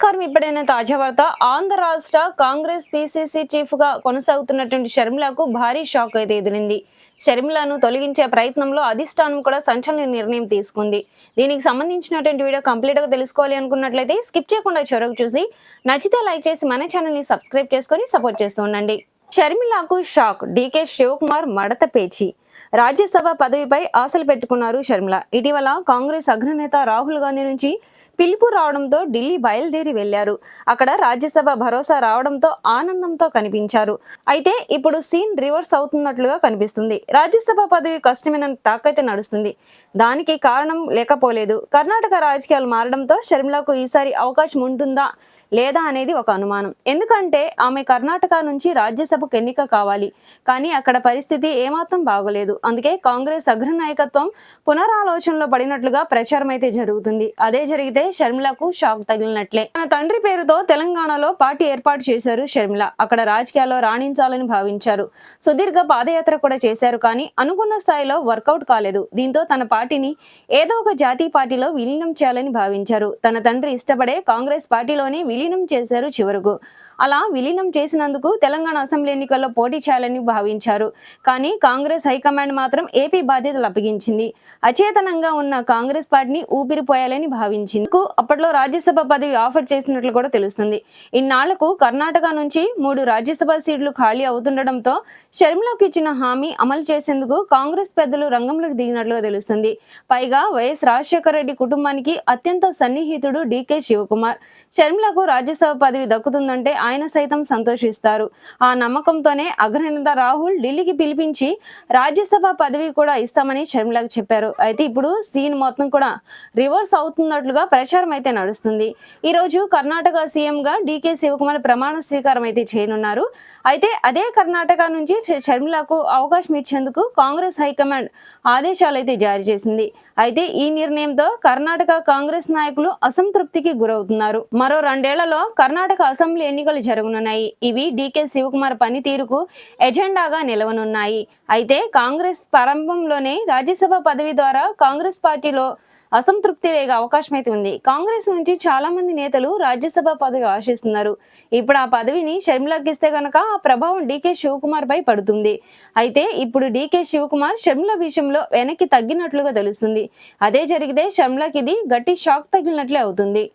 నమస్కారం. ఇప్పుడైన తాజా వార్త. ఆంధ్ర రాష్ట్ర కాంగ్రెస్ పీసీసీ చీఫ్ గా కొనసాగుతున్నటువంటి షర్మిలకు భారీ షాక్ అయితే ఎదిరింది. షర్మిలను తొలగించే ప్రయత్నంలో అధిష్టానం కూడా సంచలన నిర్ణయం తీసుకుంది. దీనికి సంబంధించినటువంటి వీడియో కంప్లీట్ గా తెలుసుకోవాలి అనుకున్నట్లయితే స్కిప్ చేయకుండా చివరకు చూసి నచ్చితే లైక్ చేసి మన ఛానల్ ని సబ్స్క్రైబ్ చేసుకొని సపోర్ట్ చేస్తూ ఉండండి. షర్మిలకు షాక్. డీకే శివకుమార్ మడత పేచి. రాజ్యసభ పదవిపై ఆశలు పెట్టుకున్నారు షర్మిల. ఇటీవల కాంగ్రెస్ అగ్రనేత రాహుల్ గాంధీ నుంచి పిలుపు రావడంతో ఢిల్లీ బయలుదేరి వెళ్లారు. అక్కడ రాజ్యసభ భరోసా రావడంతో ఆనందంతో కనిపించారు. అయితే ఇప్పుడు సీన్ రివర్స్ అవుతున్నట్లుగా కనిపిస్తుంది. రాజ్యసభ పదవి కష్టమైన టాక్ అయితే నడుస్తుంది. దానికి కారణం లేకపోలేదు. కర్ణాటక రాజకీయాలు మారడంతో షర్మిలకు ఈసారి అవకాశం ఉంటుందా లేదా అనేది ఒక అనుమానం. ఎందుకంటే ఆమె కర్ణాటక నుంచి రాజ్యసభకు ఎన్నిక కావాలి. కానీ అక్కడ పరిస్థితి ఏమాత్రం బాగోలేదు. అందుకే కాంగ్రెస్ అగ్రనాయకత్వం పునరాలోచనలో పడినట్లుగా ప్రచారం అయితే జరుగుతుంది. అదే జరిగితే షర్మిలకు షాక్ తగిలినట్లే. తన తండ్రి పేరుతో తెలంగాణలో పార్టీ ఏర్పాటు చేశారు షర్మిల. అక్కడ రాజకీయాల్లో రాణించాలని భావించారు. సుదీర్ఘ పాదయాత్ర కూడా చేశారు. కానీ అనుకున్న స్థాయిలో వర్కౌట్ కాలేదు. దీంతో తన పార్టీని ఏదో ఒక జాతీయ పార్టీలో విలీనం చేయాలని భావించారు. తన తండ్రి ఇష్టపడే కాంగ్రెస్ పార్టీలోనే విలీనం చేశారు. చివరకు అలా విలీనం చేసినందుకు తెలంగాణ అసెంబ్లీ ఎన్నికల్లో పోటీ చేయాలని భావించారు. కానీ కాంగ్రెస్ హైకమాండ్ మాత్రం ఏపీ బాధ్యతలు అప్పగించింది. అచేతనంగా ఉన్న కాంగ్రెస్ పార్టీని ఊపిరిపోయాలని భావించింది. అప్పట్లో రాజ్యసభ పదవి ఆఫర్ చేసినట్లు కూడా తెలుస్తుంది. ఇన్నాళ్లకు కర్ణాటక నుంచి 3 రాజ్యసభ సీట్లు ఖాళీ అవుతుండటంతో షర్మిలకు ఇచ్చిన హామీ అమలు చేసేందుకు కాంగ్రెస్ పెద్దలు రంగంలోకి దిగినట్లుగా తెలుస్తుంది. పైగా వైఎస్ రాజశేఖర రెడ్డి కుటుంబానికి అత్యంత సన్నిహితుడు డీకే శివకుమార్. షర్మిలకు రాజ్యసభ పదవి దక్కుతుందంటే ఆయన సైతం సంతోషిస్తారు. ఆ నమ్మకంతోనే అగ్రనేత రాహుల్ ఢిల్లీకి పిలిపించి రాజ్యసభ పదవి కూడా ఇస్తామని షర్మిలకు చెప్పారు. అయితే ఇప్పుడు సీన్ మొత్తం కూడా రివర్స్ అవుతున్నట్లుగా ప్రచారం అయితే నడుస్తుంది. ఈ రోజు కర్ణాటక సీఎంగా డీకే శివకుమార్ ప్రమాణ స్వీకారం అయితే చేయనున్నారు. అయితే అదే కర్ణాటక నుంచి షర్మిలకు అవకాశం ఇచ్చేందుకు కాంగ్రెస్ హైకమాండ్ ఆదేశాలు అయితే జారీ చేసింది. అయితే ఈ నిర్ణయంతో కర్ణాటక కాంగ్రెస్ నాయకులు అసంతృప్తికి గురవుతున్నారు. మరో 2 ఏళ్లలో కర్ణాటక అసెంబ్లీ ఎన్నికలు జరగనున్నాయి. ఇవి డీకే శివకుమార్ పనితీరుకు ఎజెండాగా నిలవనున్నాయి. అయితే కాంగ్రెస్ ప్రారంభంలోనే రాజ్యసభ పదవి ద్వారా కాంగ్రెస్ పార్టీలో అసంతృప్తి రేగే అవకాశం అయితే ఉంది. కాంగ్రెస్ నుంచి చాలా మంది నేతలు రాజ్యసభ పదవి ఆశిస్తున్నారు. ఇప్పుడు ఆ పదవిని షర్మిలకు ఇస్తే గనక ఆ ప్రభావం డీకే శివకుమార్ పై పడుతుంది. అయితే ఇప్పుడు డీకే శివకుమార్ షర్మిల విషయంలో వెనక్కి తగ్గినట్లుగా తెలుస్తుంది. అదే జరిగితే షర్మిలకి ఇది గట్టి షాక్ తగిలినట్లే అవుతుంది.